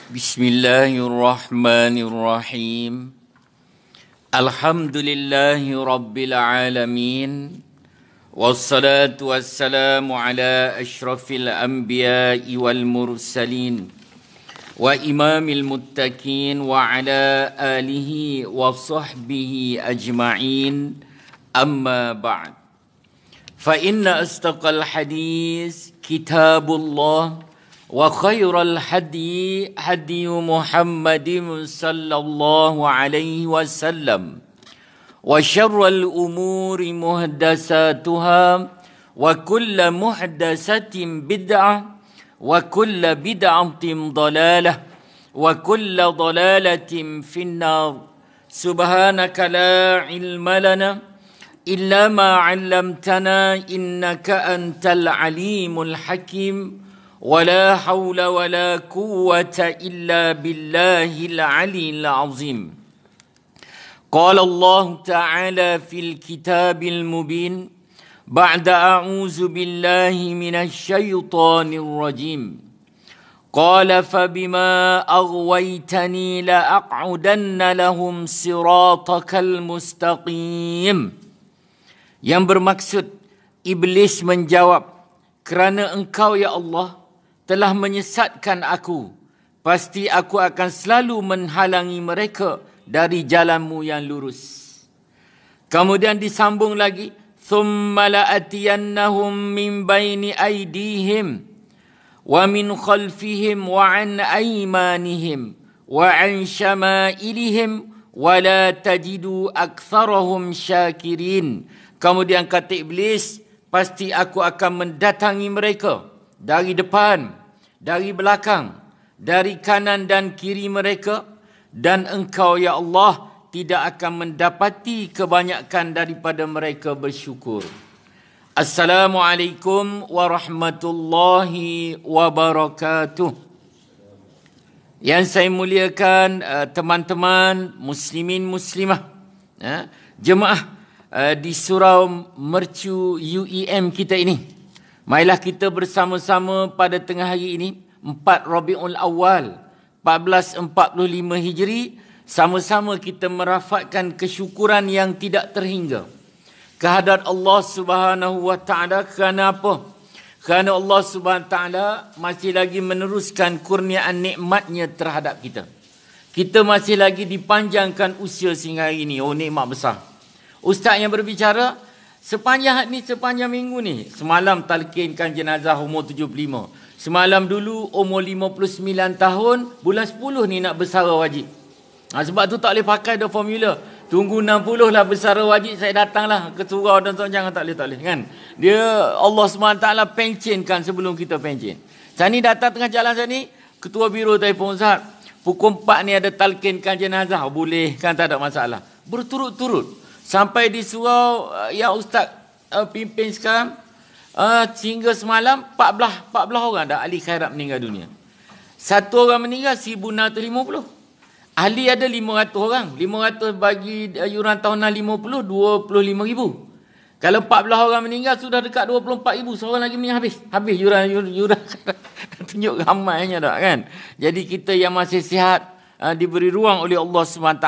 Bismillahirrahmanirrahim. Alhamdulillahi rabbil alamin. Wassalatu wassalamu ala ashrafil anbiya'i wal mursalin wa imamil muttaqin wa ala alihi wa sahbihi ajma'in. Amma ba'd. Fa inna astaqal hadis kitabullah wa khairal hadi hadi Muhammadin sallallahu alaihi wasallam wa syarral umuri muhdatsatuha wa kullu muhdatsatin bid'ah wa kullu bid'atin dhalalah wa kullu dhalalatin finnar. Subhanaka la ilma lana illa ma 'allamtana innaka antal alimul hakim. ولا حول ولا قوة إلا بالله العلي العظيم. قال الله تعالى في الكتاب المبين بعد أعوذ بالله من الشيطان الرجيم قال فبما أغويتني لأقعدن لهم صراطك المستقيم. Yang bermaksud, Iblis menjawab, kerana engkau ya Allah telah menyesatkan aku, pasti aku akan selalu menghalangi mereka dari jalanmu yang lurus. Kemudian disambung lagi, thumma la'atiyannahum min baini aydihim wa min khalfihim wa an aymanihim wa an syama'ilihim wa la tajidu aktsarahum syakirin. Kemudian kata Iblis, pasti aku akan mendatangi mereka dari depan, dari belakang, dari kanan dan kiri mereka, dan engkau ya Allah tidak akan mendapati kebanyakan daripada mereka bersyukur. Assalamualaikum warahmatullahi wabarakatuh. Yang saya muliakan teman-teman muslimin muslimah, jemaah di Surau Mercu UEM kita ini. Marilah kita bersama-sama pada tengah hari ini, 4 Rabiul Awal 1445 Hijri, sama-sama kita merafakkan kesyukuran yang tidak terhingga kehadrat Allah Subhanahu wa taala. Kerana apa? Kerana Allah Subhanahu wa taala masih lagi meneruskan kurniaan nikmatnya terhadap kita. Kita masih lagi dipanjangkan usia sehingga hari ini. Oh, nikmat besar. Ustaz yang berbicara, sepanjang minggu ni, semalam talqinkan jenazah umur 75. Semalam dulu umur 59 tahun, bulan 10 ni nak bersara wajib. Sebab tu tak boleh pakai dah formula. Tunggu 60 lah bersara wajib, saya datanglah ke surau dan jangan, tak boleh kan. Dia Allah SWT pencenkan sebelum kita pencen. Saya ni datang tengah jalan saya ni, ketua biro telefon, Ustaz, pukul 4 ni ada talqinkan jenazah. Boleh kan, tak ada masalah. Berturut-turut. Sampai di surau yang Ustaz pimpin sekarang, sehingga semalam 14 orang dah ahli khairat meninggal dunia. Satu orang meninggal 1,650. Ahli ada 500 orang. 500 bagi yuran tahunan 50, 25,000. Kalau 14 orang meninggal sudah dekat 24,000. Seorang lagi meninggal habis yuran. Tunjuk ramainya dah kan. Jadi kita yang masih sihat, diberi ruang oleh Allah SWT,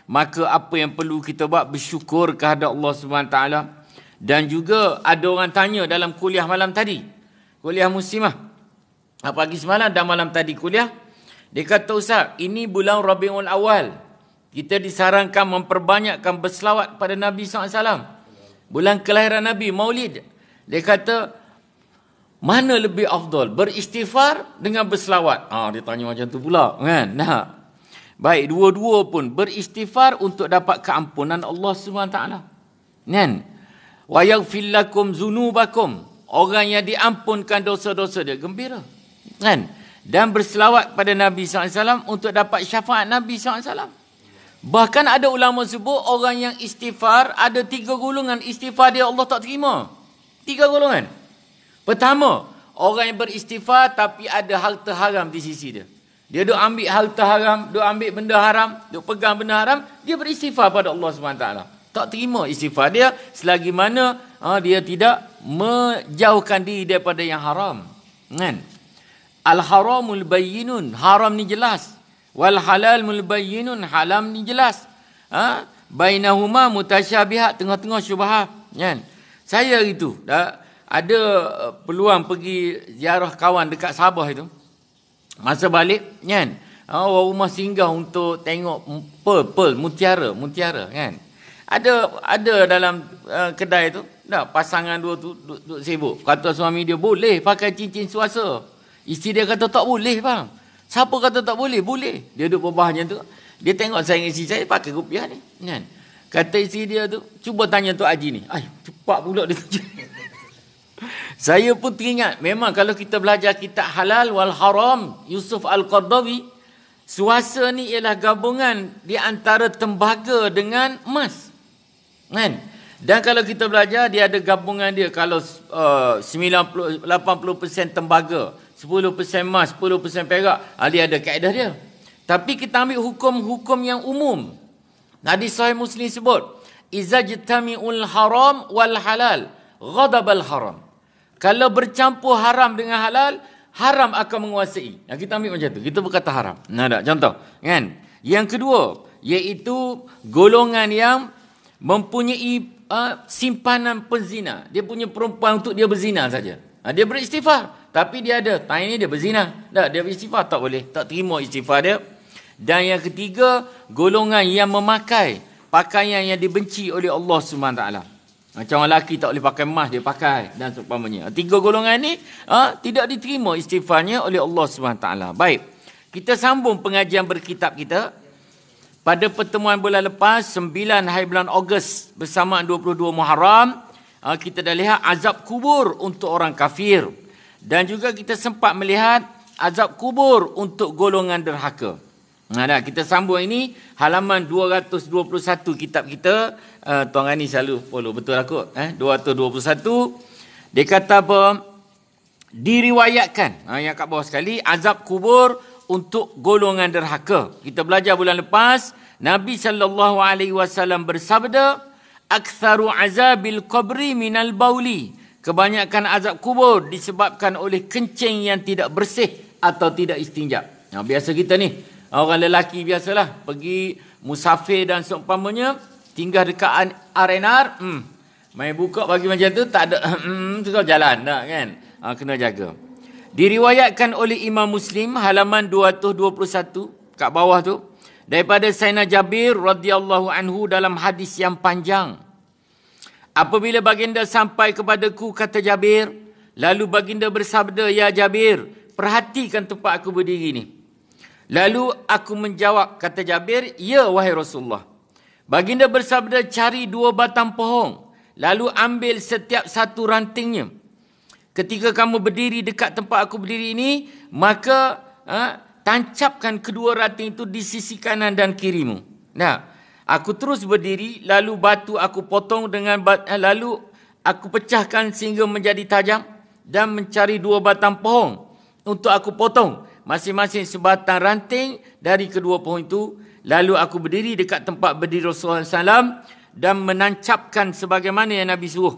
maka apa yang perlu kita buat, bersyukur kehadrat Allah SWT. Dan juga ada orang tanya dalam kuliah malam tadi, kuliah muslimah, pagi semalam dan malam tadi kuliah, dia kata, Ustaz, ini bulan Rabiul Awal, kita disarankan memperbanyakkan berselawat pada Nabi SAW, bulan kelahiran Nabi, Maulid. Dia kata, mana lebih afdal, beristighfar dengan berselawat? Dia tanya macam tu pula kan. Baik, dua-dua pun beristighfar untuk dapat keampunan Allah SWT. Kan? Wa yaghfir lakum dzunubakum. Orang yang diampunkan dosa-dosa dia gembira. Kan? Dan berselawat pada Nabi SAW untuk dapat syafaat Nabi SAW. Bahkan ada ulama sebut orang yang istighfar, ada 3 golongan istighfar dia Allah tak terima. 3 golongan. Pertama, orang yang beristighfar tapi ada harta haram di sisi dia. Dia duk ambil harta haram, duk ambil benda haram, duk pegang benda haram, dia beristighfar pada Allah SWT. Tak terima istighfar dia selagi mana dia tidak menjauhkan diri daripada yang haram. Kan? Al-haramul bayyinun, haram ni jelas. Wal halalul bayyinun, halam ni jelas. Bainahuma mutasyabihat, tengah-tengah syubhat, kan? Saya itu ada peluang pergi ziarah kawan dekat Sabah itu. Masa balik, kan? Orang rumah singgah untuk tengok pearl, mutiara, kan? Ada dalam kedai tu, pasangan dua tu duduk sibuk. Kata suami dia, boleh pakai cincin suasa. Isteri dia kata, tak boleh bang. Siapa kata tak boleh? Boleh. Dia duduk berbah macam tu. Dia tengok saya dengan isteri saya pakai rupiah ni, kan? Kata isteri dia tu, cuba tanya Tok Haji ni. Cepat pula dia tanya. Saya pun teringat, memang kalau kita belajar kitab halal wal haram, Yusuf Al-Qardawi, suasa ni ialah gabungan di antara tembaga dengan emas. Kan? Dan kalau kita belajar, dia ada gabungan dia. Kalau 80% tembaga, 10% emas, 10% perak, dia ada kaedah dia. Tapi kita ambil hukum-hukum yang umum. Hadis Sahih Muslim sebut, "Iza jtami'ul haram wal halal, ghadabal haram." Kalau bercampur haram dengan halal, haram akan menguasai. Kita ambil macam tu. Kita berkata haram. Tak contoh, kan? Yang kedua, iaitu golongan yang mempunyai simpanan penzina. Dia punya perempuan untuk dia berzina saja. Dia beristighfar, tapi dia ada time ni dia berzina. Dia beristighfar, tak boleh. Tak terima istighfar dia. Dan yang ketiga, golongan yang memakai pakaian yang dibenci oleh Allah SWT. Macam orang lelaki tak boleh pakai emas, dia pakai dan seumpamanya. Tiga golongan ni tidak diterima istighfarnya oleh Allah SWT. Baik, kita sambung pengajian berkitab kita. Pada pertemuan bulan lepas, 9 hari bulan Ogos bersama 22 Muharram, kita dah lihat azab kubur untuk orang kafir. Dan juga kita sempat melihat azab kubur untuk golongan derhaka. Kita sambung ini halaman 221 kitab kita. Tuan Rani selalu follow, betul aku? 221. Dia kata apa? Diriwayatkan, yang kat bawah sekali, azab kubur untuk golongan derhaka. Kita belajar bulan lepas, Nabi SAW bersabda, "Aktsaru azabil qabri minal bauli." Kebanyakan azab kubur disebabkan oleh kencing yang tidak bersih atau tidak istinja. Biasa kita ni, orang lelaki biasalah, pergi musafir dan seumpamanya, tinggal dekat R&R, main buka bagi macam tu, tak ada, terus jalan tak kan? Kena jaga. Diriwayatkan oleh Imam Muslim, halaman 221, kat bawah tu, daripada Sayyidina Jabir radhiyallahu anhu dalam hadis yang panjang. Apabila baginda sampai kepadaku, kata Jabir, lalu baginda bersabda, "Ya Jabir, perhatikan tempat aku berdiri ni." Lalu aku menjawab, kata Jabir, "Ya wahai Rasulullah." Baginda bersabda, "Cari 2 batang pohon, lalu ambil setiap satu rantingnya. Ketika kamu berdiri dekat tempat aku berdiri ini, maka tancapkan kedua ranting itu di sisi kanan dan kirimu." Aku terus berdiri, lalu batu aku potong lalu aku pecahkan sehingga menjadi tajam dan mencari 2 batang pohon untuk aku potong, masing-masing sebatang ranting dari kedua pohon itu. Lalu aku berdiri dekat tempat berdiri Rasulullah SAW dan menancapkan sebagaimana yang Nabi suruh.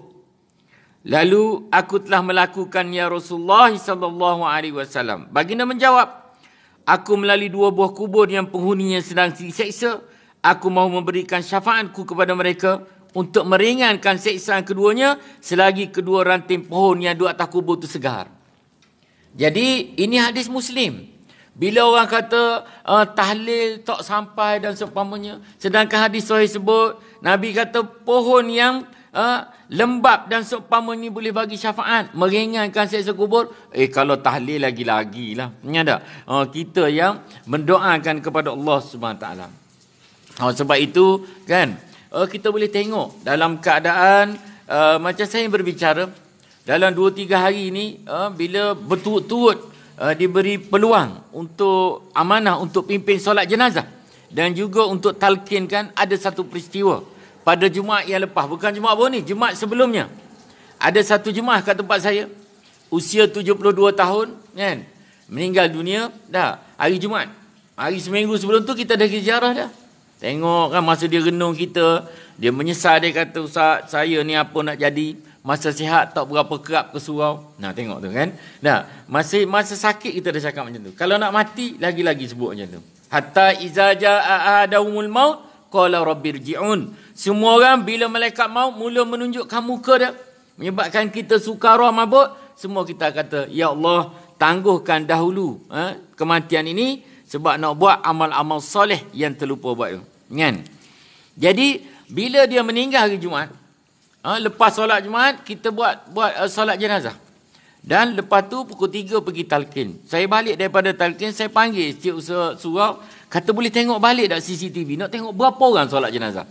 Lalu aku telah melakukan ya Rasulullah SAW. Baginda menjawab, "Aku melalui 2 buah kubur yang penghuninya sedang diseksa. Aku mahu memberikan syafaatku kepada mereka untuk meringankan seksaan keduanya selagi kedua ranting pohon yang di atas kubur itu segar." Jadi ini hadis Muslim. Bila orang kata tahlil tak sampai dan seumpamanya, sedangkan hadis sahih sebut, Nabi kata pohon yang lembab dan seumpamanya ni boleh bagi syafaat, meringankan seksa kubur. Kalau tahlil lagi-lagi lah. Kita yang mendoakan kepada Allah SWT. Sebab itu kan, kita boleh tengok dalam keadaan macam saya berbicara, dalam 2-3 hari ini, bila berturut-turut diberi peluang untuk amanah untuk pimpin solat jenazah dan juga untuk talqinkan, ada satu peristiwa pada Jumaat yang lepas, bukan Jumaat baru ni, Jumaat sebelumnya. Ada satu jemaah kat tempat saya, usia 72 tahun kan, meninggal dunia dah hari Jumaat. Hari seminggu sebelum tu kita dah pergi ziarah dah. Tengok kan masa dia renung kita, dia menyesal, dia kata, "Ustaz, saya ni apa nak jadi? Masa sihat tak berapa kerap ke surau. Nah, tengok tu kan. Nah, masa sakit kita dah cakap macam tu. Kalau nak mati, lagi-lagi sebut macam tu. Hatta iza jaa ahadahumul maut qala rabbirji'un. Semua orang bila malaikat maut mula menunjukkan muka dia, menyebabkan kita sukara mabuk, semua kita kata, ya Allah, tangguhkan dahulu kematian ini sebab nak buat amal-amal soleh yang terlupa buat tu. Kan? Jadi bila dia meninggal hari Jumaat, lepas solat Jumaat kita buat solat jenazah. Dan lepas tu pukul 3 pergi talqin. Saya balik daripada talqin, saya panggil cik surau, kata boleh tengok balik tak CCTV, nak tengok berapa orang solat jenazah.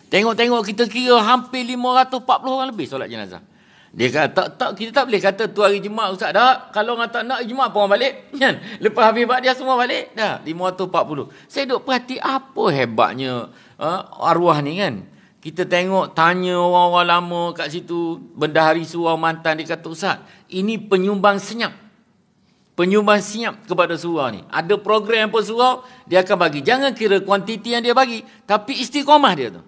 Tengok-tengok kita kira hampir 540 orang lebih solat jenazah. Dia kata, tak, kita tak boleh kata tu hari Jumaat Ustaz. Tak, kalau orang tak nak Jumaat pun orang balik. Kan? Lepas habis dia semua balik. Dah, 540. Saya duk perhati apa hebatnya arwah ni kan. Kita tengok, tanya orang-orang lama kat situ, bendahari surau mantan, dia kata, Ustaz, ini penyumbang senyap. Penyumbang senyap kepada surau ni. Ada program apa surau, dia akan bagi. Jangan kira kuantiti yang dia bagi, tapi istiqamah dia tu.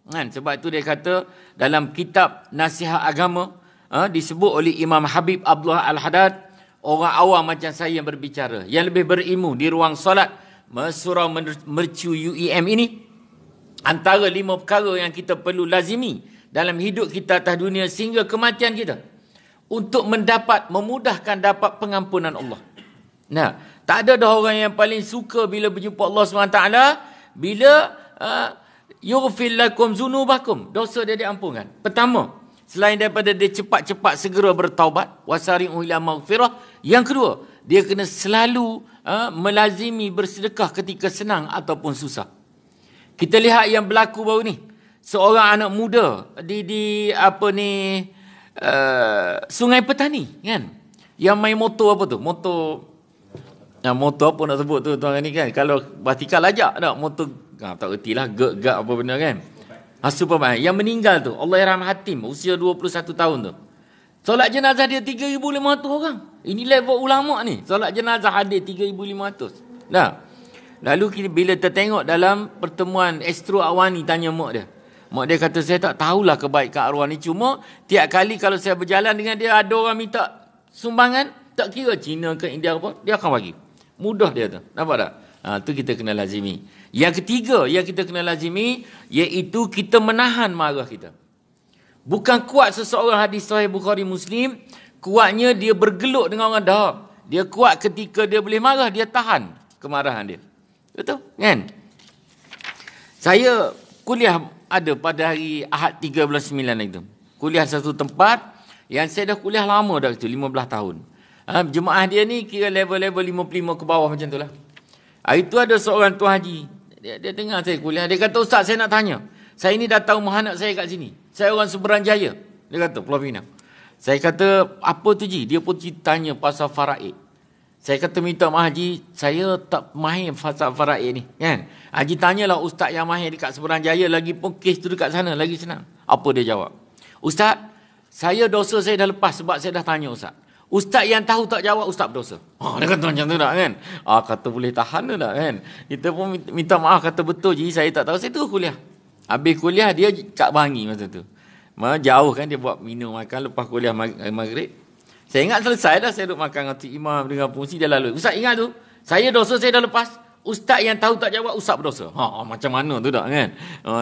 Kan? Sebab itu dia kata, dalam kitab Nasihat Agama, disebut oleh Imam Habib Abdullah Al-Haddad, orang awam macam saya yang berbicara, yang lebih berilmu di ruang solat, surau mercu UEM ini, antara 5 perkara yang kita perlu lazimi dalam hidup kita atas dunia sehingga kematian kita, untuk memudahkan dapat pengampunan Allah. Nah, tak ada dah orang yang paling suka bila berjumpa Allah SWT, bila yughfir lakum zunubakum, dosa dia diampunkan. Pertama, selain daripada dia cepat-cepat segera bertaubat, wasari'u ila maghfirah. Yang kedua, dia kena selalu melazimi bersedekah ketika senang ataupun susah. Kita lihat yang berlaku baru ni. Seorang anak muda di Sungai Petani kan. Yang main motor apa tu? Motor apa nak sebut tu tuan ni kan. Kalau batikal ajak tak motor, tak erti lah gak apa benda kan. Superman yang meninggal tu, Allahyarham Hatim, usia 21 tahun tu. Solat jenazah dia 3,500 orang. Ini level ulama ni. Solat jenazah hadir 3,500. Dah. Lalu bila tertengok dalam pertemuan Astro Awani, tanya mak dia. Mak dia kata, saya tak tahulah kebaikan arwah ni. Cuma tiap kali kalau saya berjalan dengan dia, ada orang minta sumbangan, tak kira Cina ke India apa, dia akan bagi. Mudah dia tu. Nampak tak? Tu kita kena lazimi. Yang ketiga yang kita kena lazimi, iaitu kita menahan marah kita. Bukan kuat seseorang, hadis sahih Bukhari Muslim, kuatnya dia bergeluk dengan orang dah. Dia kuat ketika dia boleh marah, dia tahan kemarahan dia. Betul? Kan? Saya kuliah ada pada hari Ahad 13/9 itu. Kuliah satu tempat yang saya dah kuliah lama dah itu, 15 tahun. Jemaah dia ni kira level-level 55 ke bawah macam tu lah. Hari tu ada seorang tuan haji. Dia dengar saya kuliah. Dia kata, Ustaz, saya nak tanya. Saya ni dah tahu rumah anak saya kat sini. Saya orang Seberang Jaya. Dia kata, Pulau Pinang. Saya kata, apa tu Ji? Dia pun tanya pasal faraid. Saya kata, minta maaf Haji, saya tak mahir pasal faraid ni. Kan? Haji tanyalah Ustaz yang mahir dekat Seberang Jaya, lagi pun kes tu dekat sana, lagi senang. Apa dia jawab? Ustaz, saya dosa saya dah lepas sebab saya dah tanya Ustaz. Ustaz yang tahu tak jawab, Ustaz berdosa. Dia kata macam tu tak kan? Kata boleh tahan tu tak kan? Kita pun minta maaf, kata betul Ji, saya tak tahu. Saya terus kuliah. Habis kuliah, dia kat Bangi masa tu. Jauh kan, dia buat minum makan lepas kuliah maghrib. Saya ingat selesai dah, saya duduk makan dengan Cik Imam dengan fungsi dia lalu. Ustaz ingat tu, saya dosa saya dah lepas. Ustaz yang tahu tak jawab, Ustaz berdosa. Macam mana tu tak kan?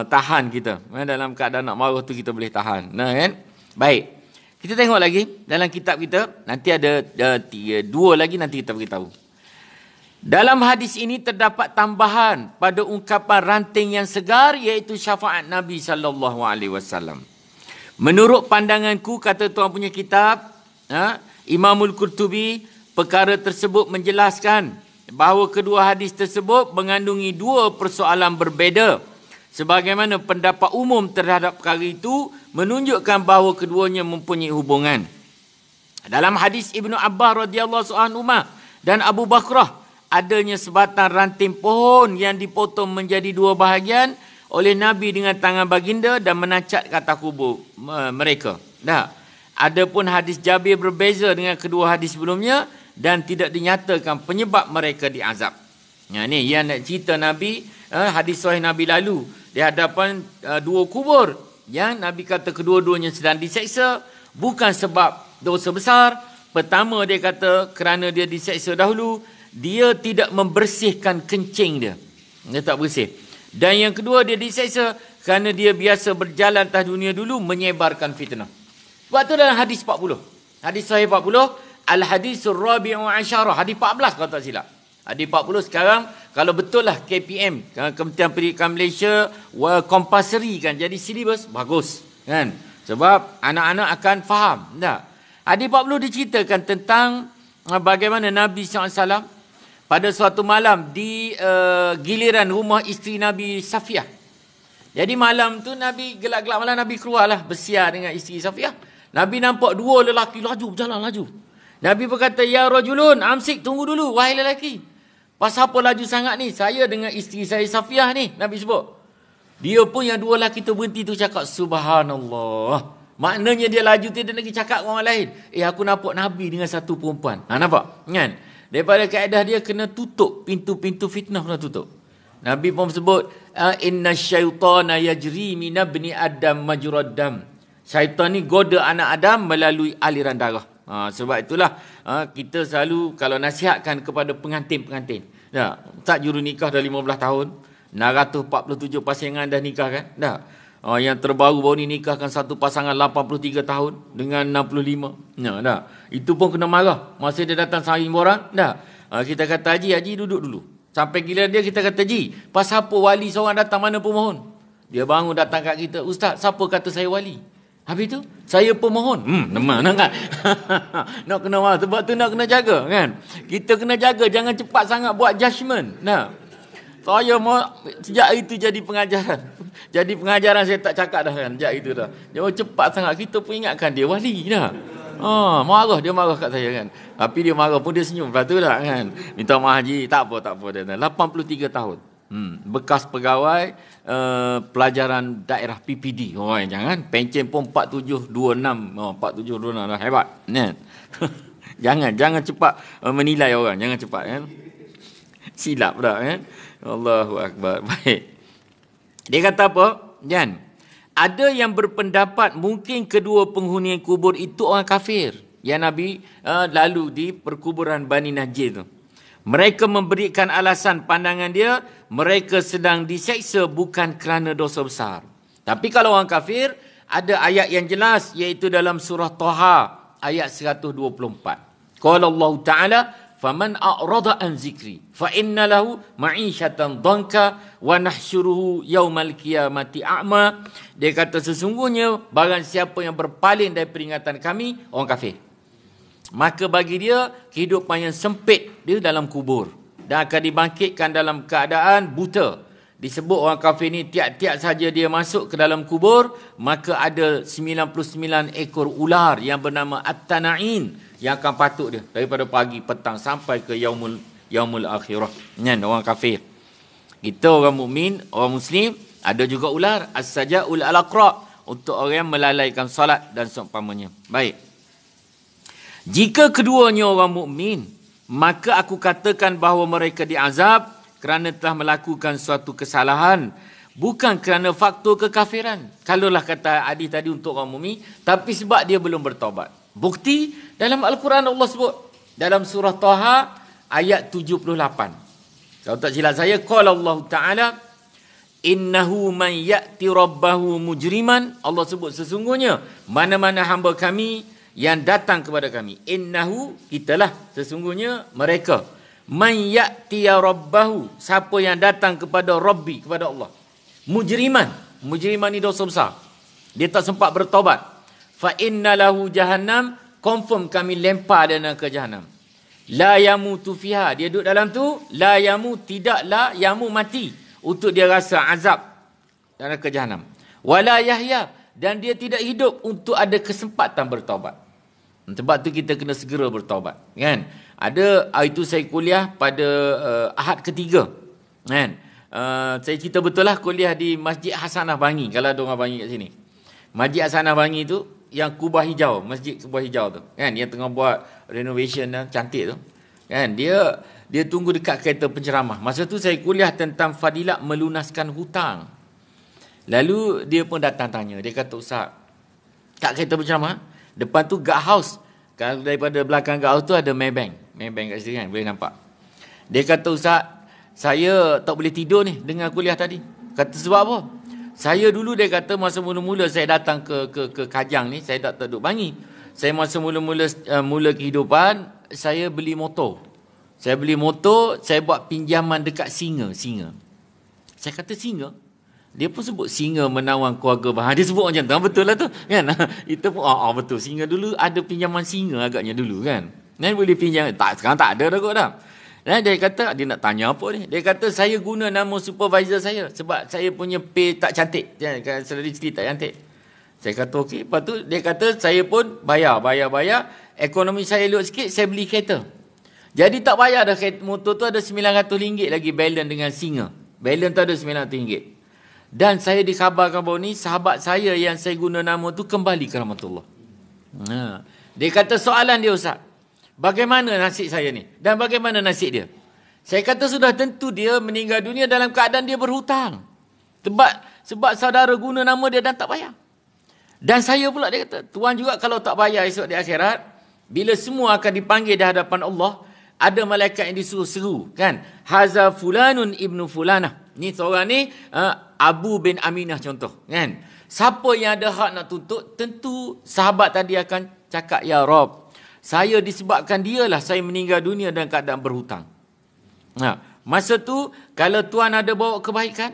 Tahan kita. Dalam keadaan nak marah tu kita boleh tahan. Nah kan? Baik. Kita tengok lagi dalam kitab kita. Nanti ada 2 lagi nanti kita beritahu. Dalam hadis ini terdapat tambahan pada ungkapan ranting yang segar, iaitu syafaat Nabi SAW. Menurut pandanganku, kata tuan punya kitab, Imamul Qurtubi, perkara tersebut menjelaskan bahawa kedua hadis tersebut mengandungi 2 persoalan berbeza. Sebagaimana pendapat umum terhadap perkara itu menunjukkan bahawa keduanya mempunyai hubungan. Dalam hadis Ibnu Abbas radhiyallahu anhu dan Abu Bakrah, adanya sebatang ranting pohon yang dipotong menjadi 2 bahagian oleh Nabi dengan tangan baginda dan menancap ke atas kubur mereka. Adapun hadis Jabir berbeza dengan kedua hadis sebelumnya dan tidak dinyatakan penyebab mereka diazab. Ni yang nak cerita Nabi, hadis sahih Nabi lalu di hadapan 2 kubur. yang Nabi kata kedua-duanya sedang diseksa bukan sebab dosa besar. Pertama dia kata kerana dia diseksa dahulu, dia tidak membersihkan kencing dia. Dia tak bersih. Dan yang kedua dia diseksa kerana dia biasa berjalan atas dunia dulu menyebarkan fitnah. Sebab tu dalam hadis 40. Hadis sahih 40, al-hadisul rabi'u asyara, hadis 14 kalau tak silap. Hadis 40 sekarang kalau betul lah KPM, Kementerian Pendidikan Malaysia compulsory kan jadi silibus, bagus kan. Sebab anak-anak akan faham. Tak? Hadis 40 diceritakan tentang bagaimana Nabi SAW pada suatu malam di giliran rumah isteri Nabi Safiyah. Jadi malam tu Nabi gelap-gelap malam Nabi keluarlah bersiar dengan isteri Safiyah. Nabi nampak dua lelaki laju berjalan laju. Nabi berkata, "Ya rajulun, amsik, tunggu dulu wahai lelaki. Pasal apa laju sangat ni? Saya dengan isteri saya Safiyah ni." Nabi sebut. Dia pun yang dua lelaki tu berhenti tu cakap subhanallah. Maknanya dia laju tidak lagi cakap dengan orang lain. Aku nampak Nabi dengan satu perempuan. Nampak? Kan? Daripada kaedah dia kena tutup pintu-pintu fitnah, kena tutup. Nabi pun sebut inna syaitana yajri min ibni adam majrad dam. Syaitan ni goda anak Adam melalui aliran darah. Sebab itulah kita selalu kalau nasihatkan kepada pengantin-pengantin. Tak juru nikah dah 15 tahun, 647 pasangan dah nikah kan? Tak. Yang terbaru baru ni nikahkan satu pasangan 83 tahun dengan 65. Tak. Itu pun kena marah. Masa dia datang saling orang, tak. Kita kata Haji duduk dulu. Sampai gila dia kita kata Haji, pasal apa wali seorang datang mana pemohon? Dia bangun datang kat kita, Ustaz, siapa kata saya wali? Habis tu, saya pemohon. Nak kan? Nak kena marah. Sebab tu nak kena jaga kan? Kita kena jaga, jangan cepat sangat buat judgement. Nah. Saya mau sejak itu jadi pengajaran. Jadi pengajaran saya tak cakap dah kan. Sejak itu dah. Jangan cepat sangat. Kita pun ingatkan dia wali dah. Marah. Dia marah kat saya kan. Tapi dia marah pun dia senyum. Lepas tu lah kan. Minta maaf Haji. Tak apa. Dia 83 tahun. Bekas pegawai pelajaran daerah PPD. Jangan. Pencen pun 4726. 4726 dah hebat. Kan? Jangan cepat menilai orang. Jangan cepat kan. Silap dah kan. Allahu Akbar. Baik. Dia kata apa? Jan. Ada yang berpendapat mungkin kedua penghuni kubur itu orang kafir. Yang Nabi lalu di perkuburan Bani Najir tu. Mereka memberikan alasan pandangan dia, mereka sedang diseksa bukan kerana dosa besar. Tapi kalau orang kafir, ada ayat yang jelas iaitu dalam surah Taha ayat 124. Qala Allah Ta'ala, faman a'rada an zikri fa inna lahu ma'isyatan dhanka wa nahsyuruhu yaumal qiyamati a'ma. Dia kata sesungguhnya barang siapa yang berpaling dari peringatan kami, orang kafir, maka bagi dia kehidupan yang sempit dia dalam kubur dan akan dibangkitkan dalam keadaan buta. Disebut orang kafir ni tiap-tiap saja dia masuk ke dalam kubur, maka ada 99 ekor ular yang bernama At-Tana'in yang akan patuk dia daripada pagi petang sampai ke yaumul akhirah. Orang kafir. Kita orang mukmin, orang muslim, ada juga ular as-saja'ul al-aqra untuk orang yang melalaikan solat dan seumpamanya. Baik. Jika keduanya orang mukmin, maka aku katakan bahawa mereka diazab kerana telah melakukan suatu kesalahan, bukan kerana faktor kekafiran. Kalaulah kata hadis tadi untuk orang mukmin, tapi sebab dia belum bertaubat. Bukti dalam Al-Quran Allah sebut dalam surah Taha ayat 78. Kalau tak silap saya, qala Allah Ta'ala, innahu man ya'ti rabbahu mujriman. Allah sebut sesungguhnya mana-mana hamba kami yang datang kepada kami. Innahu, kitalah, sesungguhnya mereka. Man ya'ti rabbahu, siapa yang datang kepada Rabbi, kepada Allah. Mujriman ni dosa besar. Dia tak sempat bertaubat. Fa inna lahu jahannam, confirm kami lempar dia ke jahannam. La yamutu fiha, dia duduk dalam tu, la yamu, tidaklah yamu mati untuk dia rasa azab dan ke jahannam. Wala yahya, dan dia tidak hidup untuk ada kesempatan bertaubat. Sebab tu kita kena segera bertaubat, kan? Ada itu saya kuliah pada Ahad ketiga, kan? Saya cerita betul lah kuliah di Masjid Hasanah Bangi, kalau ada orang Bangi kat sini. Masjid Hasanah Bangi tu yang kubah hijau, Masjid Kubah Hijau tu, kan, yang tengah buat renovation dan cantik tu, kan, dia tunggu dekat kereta penceramah. Masa tu saya kuliah tentang fadilat melunaskan hutang. Lalu dia pun datang tanya. Dia kata, Ustaz, kat kereta berceramah, depan tu guard house. Kalau daripada belakang guard house tu ada Maybank. Maybank kat situ kan, boleh nampak. Dia kata, Ustaz, saya tak boleh tidur ni dengar kuliah tadi. Kata, sebab apa? Saya dulu, dia kata, masa mula-mula saya datang ke Kajang ni, saya tak duduk Bangi. Saya masa mula kehidupan, saya beli motor. Saya beli motor, saya buat pinjaman dekat Singa. Saya kata Singa. Dia pun sebut Singa menawan keluarga bahan. Dia sebut macam tu. Betul lah tu. Kan? Itu pun, betul. Singa dulu ada pinjaman Singa agaknya dulu kan. Dan boleh pinjam. Tak, sekarang tak ada dah kot dah. Dan dia kata, dia nak tanya apa ni? Dia kata, saya guna nama supervisor saya. Sebab saya punya pay tak cantik. Salary slip tak cantik. Saya kata, okey. Lepas tu, dia kata, saya pun bayar. Ekonomi saya elok sikit, saya beli kereta. Jadi tak bayar dah motor tu, ada RM900 lagi balance dengan Singa. Balance tu ada RM900. Dan saya dikhabarkan bahawa ni, sahabat saya yang saya guna nama tu kembali ke rahmatullah. Dia kata, soalan dia, Ustaz, bagaimana nasib saya ni? Dan bagaimana nasib dia? Saya kata, sudah tentu dia meninggal dunia dalam keadaan dia berhutang. Sebab saudara guna nama dia dan tak bayar. Dan saya pula, dia kata, Tuan juga kalau tak bayar esok di akhirat, bila semua akan dipanggil di hadapan Allah, ada malaikat yang disuruh seru, kan? Haza fulanun ibnu fulanah. Ni seorang ni, Abu bin Aminah contoh, kan? Siapa yang ada hak nak tuntut, tentu sahabat tadi akan cakap, Ya Rob, saya disebabkan dialah saya meninggal dunia dalam keadaan berhutang. Masa tu, kalau Tuan ada bawa kebaikan,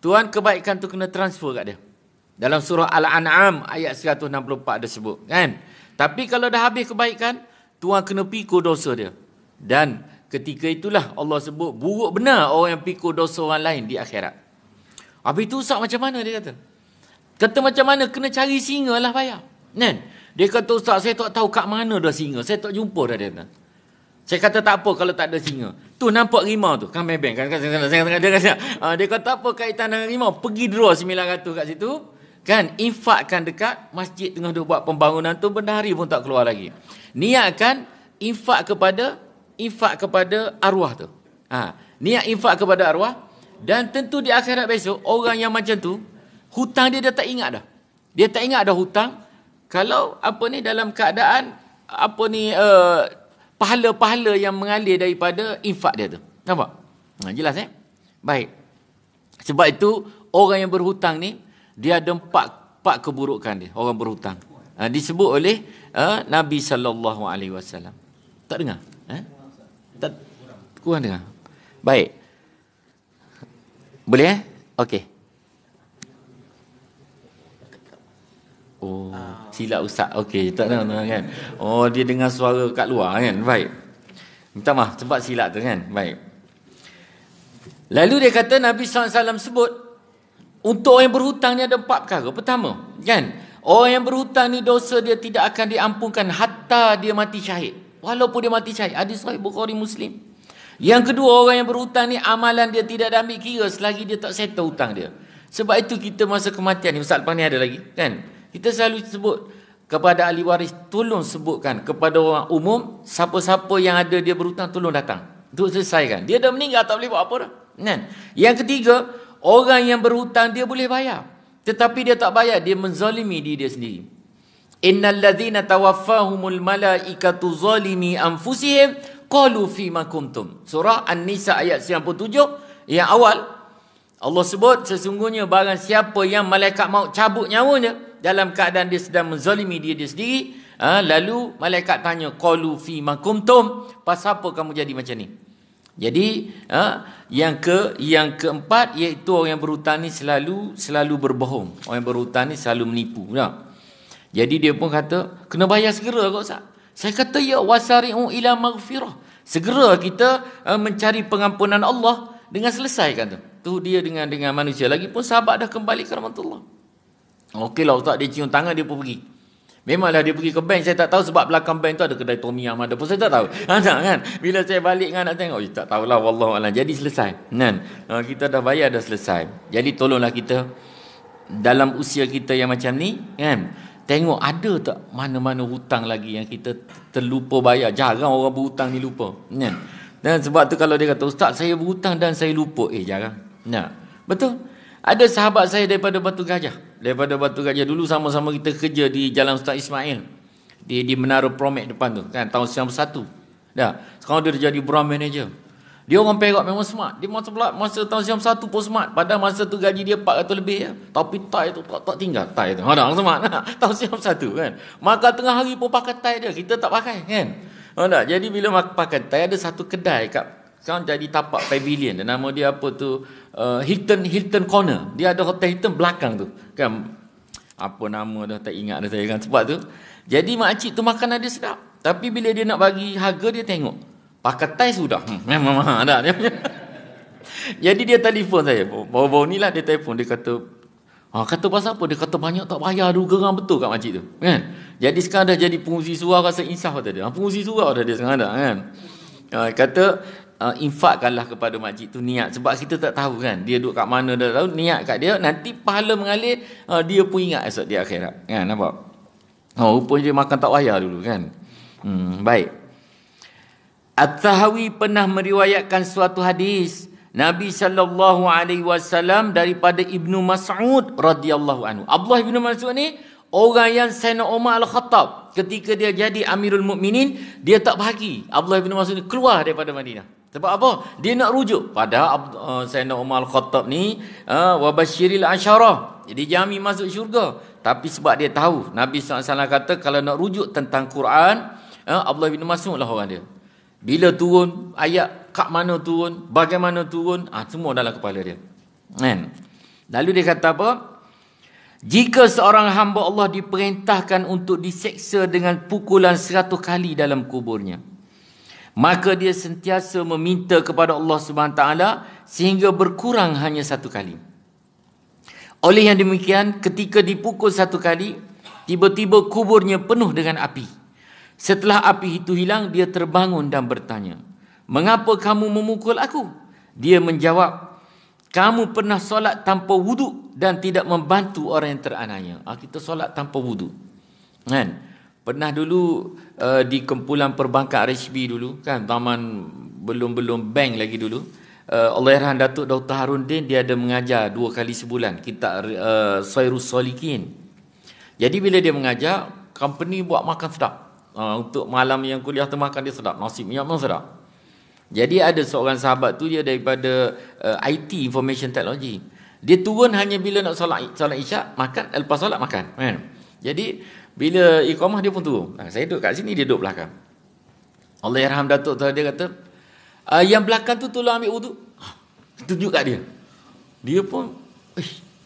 Tuan kebaikan tu kena transfer kat dia. Dalam surah Al-An'am ayat 164 ada sebut, kan? Tapi kalau dah habis kebaikan, Tuan kena pikul dosa dia. Dan ketika itulah Allah sebut, buruk benar orang yang pikul dosa orang lain di akhirat. Habis itu, Ustaz, macam mana dia kata? Kata macam mana? Kena cari singa lah bayar. Kan? Dia kata, Ustaz, saya tak tahu kat mana dah singa. Saya tak jumpa dah dia. Saya kata, tak apa kalau tak ada singa. Tu nampak rimau tu. Kan Maybank. Dia kata, apa kaitan dengan rimau? Pergi draw 900 kat situ. Kan? Infakkan dekat masjid tengah duk buat pembangunan tu. Benda hari pun tak keluar lagi. Niatkan infak kepada arwah tu. Niat infak kepada arwah. Dan tentu di akhirat besok, orang yang macam tu, hutang dia tak ingat dah. Dia tak ingat dah hutang. Kalau dalam keadaan pahala-pahala yang mengalir daripada infak dia tu. Nampak? Jelas Baik. Sebab itu orang yang berhutang ni, dia ada empat keburukan dia. Orang berhutang. Disebut oleh Nabi SAW. Tak dengar? Tak, kurang dengar. Baik. Boleh Okey. Silap Ustaz. Okey, tak tahu kan. Dia dengar suara kat luar kan. Baik. Minta maaf sebab silap tu kan. Baik. Lalu dia kata Nabi SAW sebut untuk orang yang berhutang ni ada 4 perkara. Pertama, kan? Orang yang berhutang ni dosa dia tidak akan diampunkan hatta dia mati syahid. Walaupun dia mati syahid. Hadis sahih Bukhari Muslim. Yang kedua, orang yang berhutang ni amalan dia tidak diambil kira selagi dia tak settle hutang dia. Sebab itu kita masa kematian ni, Ustaz lepas ni ada lagi, kan? Kita selalu sebut kepada ahli waris, tolong sebutkan kepada orang umum, siapa-siapa yang ada dia berhutang, tolong datang. Untuk selesaikan. Dia dah meninggal, tak boleh buat apa dah. Kan? Yang ketiga, orang yang berhutang dia boleh bayar. Tetapi dia tak bayar, dia menzalimi diri dia sendiri. Innal ladzina tawaffahumul malaikatu zalimi anfusihim qalu fima kuntum. Surah An-Nisa ayat 97 yang awal Allah sebut sesungguhnya barang siapa yang malaikat maut cabut nyawanya dalam keadaan dia sedang menzalimi diri dia sendiri, lalu malaikat tanya qalu fima kuntum, pasal apa kamu jadi macam ni? Jadi yang keempat iaitu orang yang berhutang ni selalu berbohong. Orang yang berhutang ni selalu menipu. Jadi dia pun kata kena bayar segera kau Ustaz. Saya kata ya wasari'u ila maghfirah. Segera kita mencari pengampunan Allah dengan selesaikan tu. Tu dia dengan manusia. Lagipun sahabat dah kembali ke rahmatullah. Okeylah Ustaz, dia cium tangan dia pun pergi. Memanglah dia pergi ke bank, saya tak tahu sebab belakang bank tu ada kedai Tom Yum ada pun saya tak tahu. Tak kan? Bila saya balik kan nak tengok, tak tahulah wallahualam. Jadi selesai. Kan? Kita dah bayar dah selesai. Jadi tolonglah kita dalam usia kita yang macam ni, kan? Tengok ada tak mana-mana hutang lagi yang kita terlupa bayar. Jarang orang berhutang ni lupa. Kan? Dan sebab tu kalau dia kata, Ustaz saya berhutang dan saya lupa. Jarang. Nah, betul? Ada sahabat saya daripada Batu Gajah. Daripada Batu Gajah dulu sama-sama kita kerja di Jalan Ustaz Ismail. Di Menara Promek depan tu kan, tahun 91. Dah. Sekarang dia dah jadi brand manager. Dia orang Perak memang smart. Dia masa tahun 91 pun smart. Padahal masa tu gaji dia 400 lebih ya. Tapi tie tu tak tinggal tie tu. Ada orang smart tahun 91 kan. Maka tengah hari pun pakai tie dia. Kita tak pakai kan. Jadi bila pakai tie ada satu kedai kat sekarang jadi tapak pavilion. Nama dia apa tu? Hilton Corner. Dia ada hotel Hilton belakang tu. Kan? Apa nama dah tak ingat dah saya kan. Sebab tu. Jadi makcik tu makan ada sedap. Tapi bila dia nak bagi harga dia tengok. Pakai tai sudah. Memang mahal dah. Jadi dia telefon saya. Baru-baru ni lah dia telefon. Dia kata. Kata pasal apa? Dia kata banyak tak bayar. Aduh geram betul kat makcik tu. Kan? Jadi sekarang dah jadi pengurusi surau rasa insaf kata dia. Pengurusi surau dah dia sekarang dah kan. Kata. Infakkanlah kepada makcik tu niat. Sebab kita tak tahu kan. Dia duduk kat mana dah tahu. Niat kat dia. Nanti pahala mengalir. Dia pun ingat esok di akhirat. Kan nampak? Rupanya dia makan tak payah dulu kan. Baik. At-Tahawi pernah meriwayatkan suatu hadis. Nabi SAW daripada Ibnu Mas'ud radhiyallahu anhu. Abdullah Ibnu Mas'ud ni orang yang Sayyidina Umar Al-Khattab ketika dia jadi Amirul Mukminin, dia tak bagi Abdullah Ibnu Mas'ud ni keluar daripada Madinah. Sebab apa? Dia nak rujuk pada Sayyidina Umar Al-Khattab ni wa basyiril asyarah. Jadi jamin masuk syurga. Tapi sebab dia tahu Nabi SAW kata kalau nak rujuk tentang Quran, Abdullah bin Mas'ud lah orang dia. Bila turun ayat, kat mana turun, bagaimana turun, semua dalam kepala dia. Kan? Lalu dia kata apa? Jika seorang hamba Allah diperintahkan untuk diseksa dengan pukulan 100 kali dalam kuburnya, maka dia sentiasa meminta kepada Allah SWT sehingga berkurang hanya 1 kali. Oleh yang demikian, ketika dipukul 1 kali, tiba-tiba kuburnya penuh dengan api. Setelah api itu hilang, dia terbangun dan bertanya, "Mengapa kamu memukul aku?" Dia menjawab, "Kamu pernah solat tanpa wuduk dan tidak membantu orang yang teraniaya." Kita solat tanpa wuduk. Kan? Pernah dulu di kumpulan perbankan RHB dulu, kan, zaman belum bank lagi dulu. Allahyarham Datuk Dr. Haruddin, dia ada mengajar 2 kali sebulan kitab Sairus Solikin. Jadi bila dia mengajar, company buat makan sedap. Untuk malam yang kuliah tu makan dia sedap. Nasi minyak memang sedap. Jadi ada seorang sahabat tu dia daripada IT, Information Technology. Dia turun hanya bila nak solat isyak, makan, lepas solat makan. Kan? Jadi bila iqamah dia pun turun. Saya duduk kat sini, dia duduk belakang. Allahyarham Datuk tu dia kata, yang belakang tu tolong ambil wuduk. Tunjuk kat dia. Dia pun,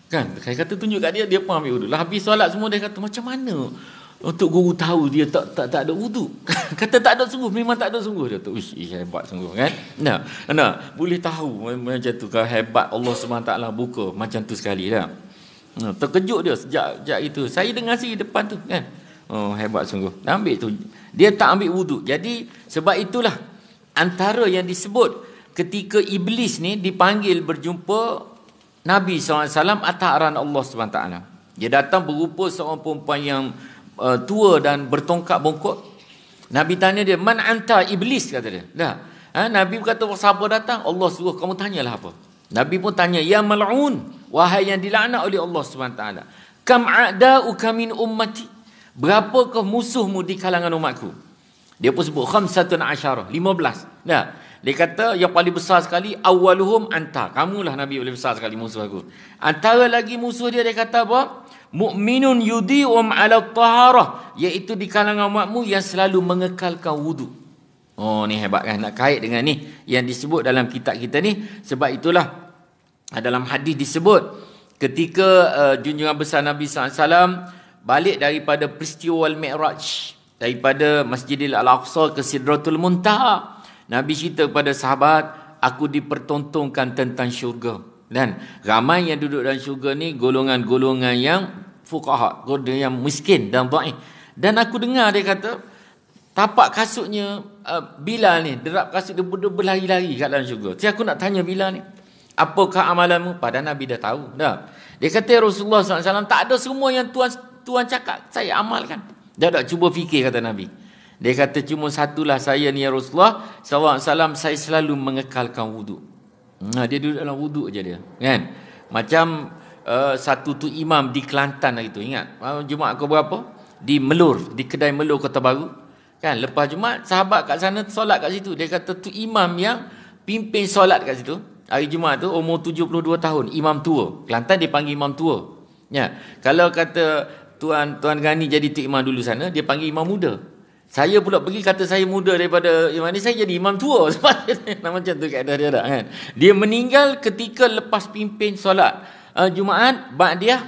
kan, saya kata tunjuk kat dia, dia pun ambil wuduk. Lah habis solat semua, dia kata, macam mana untuk guru tahu dia tak ada wuduk? Kata tak ada sungguh, memang tak ada sungguh. Dia tu, hebat sungguh kan. Nah, boleh tahu macam tu kan, hebat Allah SWT buka macam tu sekali dah. Terkejut dia sejak itu. Saya dengar sini depan tu kan. Hebat sungguh. Ambil tu. Dia tak ambil wuduk. Jadi sebab itulah antara yang disebut ketika iblis ni dipanggil berjumpa Nabi SAW atas arahan Allah SWT. Dia datang berupa seorang perempuan yang tua dan bertongkat bongkok. Nabi tanya dia, "Man anta?" Iblis kata dia. Nabi berkata, "Siapa datang?" Allah suruh kamu tanyalah apa. Nabi pun tanya, "Ya mal'un, wahai yang dilaknat oleh Allah SWT. Kam a'da'uka min ummati?" Berapakah musuhmu di kalangan umatku? Dia pun sebut 15. Dia kata yang paling besar sekali awwaluhum anta. Kamulah Nabi paling besar sekali musuh aku. Antara lagi musuh dia kata apa? Mu'minun yudhi'um 'ala taharah, iaitu di kalangan umatmu yang selalu mengekalkan wuduk. Ni hebat kan, nak kait dengan ni yang disebut dalam kitab kita ni. Sebab itulah dalam hadis disebut ketika junjungan besar Nabi SAW balik daripada peristiwa Al-Mi'raj, daripada Masjidil Al-Aqsa ke Sidratul Muntaha, Nabi cerita kepada sahabat, aku dipertontonkan tentang syurga. Dan ramai yang duduk dalam syurga ni golongan-golongan yang fuqaha, golongan yang miskin dan dhaif. Dan aku dengar dia kata, tapak kasutnya Bilal ni, derap kasut dia berlari-lari kat dalam syurga. Jadi aku nak tanya Bilal ni, apakah amalanmu? Padahal Nabi dah tahu dah. Dia kata, ya Rasulullah SAW, tak ada semua yang Tuhan cakap saya amalkan. Dia tak cuba fikir, kata Nabi. Dia kata, cuma satulah saya ni ya Rasulullah SAW, saya selalu mengekalkan wuduk. Dia duduk dalam wuduk je dia, kan? Macam satu tu imam di Kelantan hari tu, ingat? Jumaat ke berapa? Di Melur, di kedai Melur Kota Baru. Kan, lepas Jumaat, sahabat kat sana solat kat situ. Dia kata tu imam yang pimpin solat kat situ. Hari Jumaat tu umur 72 tahun, imam tua. Kelantan dia panggil imam tua. Ya. Kalau kata Tuan Gani jadi tu imam dulu sana, dia panggil imam muda. Saya pula pergi kata saya muda daripada imam ni, saya jadi imam tua. Macam tu keadaan dia tak, kan. Dia meninggal ketika lepas pimpin solat Jumaat, ba'diyah,